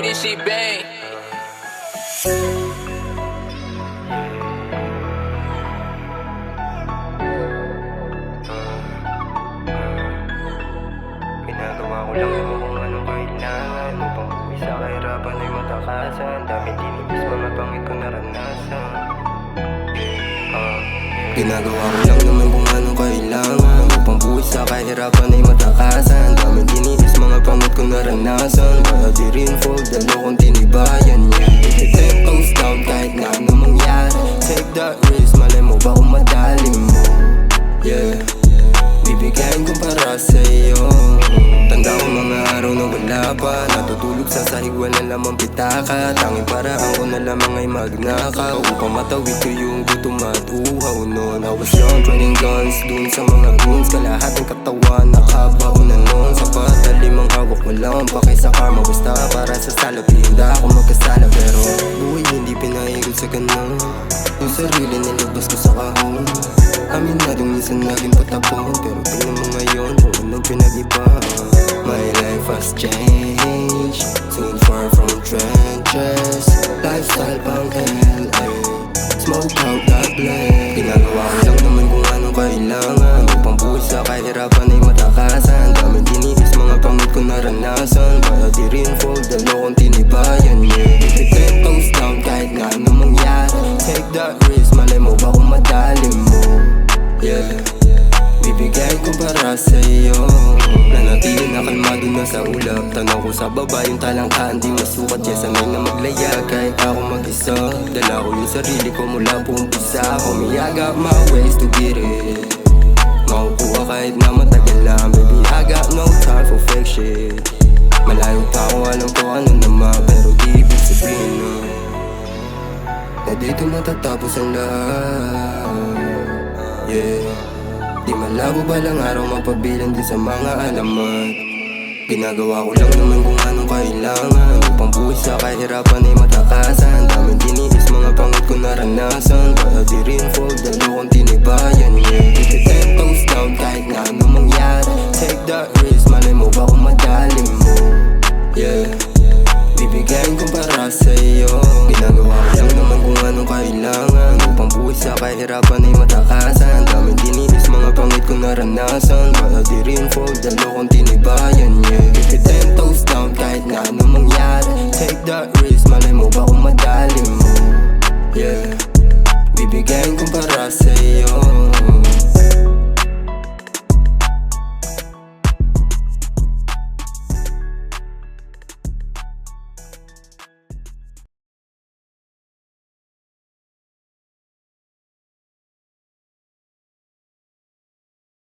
ADC Bang. Ginagawa ko lang naman kung ano kailangan upang buwi sa kahirapan ay matakasan. Daming tinigis, mga pangit ko naranasan. Ginagawa ko lang naman kung ano kailangan upang buwi sa kahirapan ay matakasan. Daming tinigis, mga pangit ko naranasan. Kaya di rin fold, lalo kong tinibayan. Take those down kahit na ano mangyari. Take that risk, malay mo ba kung madali mo? Yeah, bibigyan ko para sa'yo. Tanda ko mga araw na wala pa, natutulog sa sahig, wala lamang pitaka. Tanging paraan ko na lamang ay magnakaw upang matawid ko yung gutom at uhaw. Noon I was young, trading guns dun sa mga goons. Kalahating katawan, nakabaon na noon. Sa patalimang hawak, walang pakay sa karma. Basta para sa salapi, hindi ako magkasala. Pero buhay hindi pinahigod sa ganun. Yung sarili nilabas ko sa kahon. Aminadong minsan naging patapon, pero tingnan mo ngayon kung anong pinag-iba. My life has changed, soon far from trenches. Lifestyle pang LA, smoke out that blend. Ginagawa ko lang naman kung anong kailangan upang buhay sa kahirapan ay matakasan. Daming tiniis, mga pangit ko naranasan. Kaya di rin fold, lalo kong tinibayan. Take those down kahit na ano mangyari. Take that risk, malay mo ba kung madali mo? Yeah, bibigay ko para sa'yo. Nanatili na kalmado na sa ulap. Tanaw ko sa baba yung talangkaan, di masukat. Yes, sanay na maglaya kahit ako mag-isa. Dala ko yung sarili ko mula pumpisa. Homie, I got my ways to get it. Makukuha kahit na matagal lang. Baby, I got no time for fake shit. Malayo pa ako, alam ko ano naman, pero di ibig sabihin na dito matatapos ang lahat. Yeah, di malabo balang araw magpabilang din sa mga alamat. Ginagawa ko lang naman kung anong kailangan upang buhay sa kahirapan ay matakasan. Daming tiniis, mga pangit ko naranasan. Kaya di rin fold, lalo kong tinibayan. Yeah, take those down kahit na ano mangyari. Take that risk, malay mo ba kung madali mo? Yeah, bibigyan ko para sa'yo. Ginagawa ko lang naman kung anong kailangan upang buhay sa kahirapan ay matakasan. Daming tiniis, mga pangit ko naranasan. Kaya di rin fold, lalo kong tinibayan.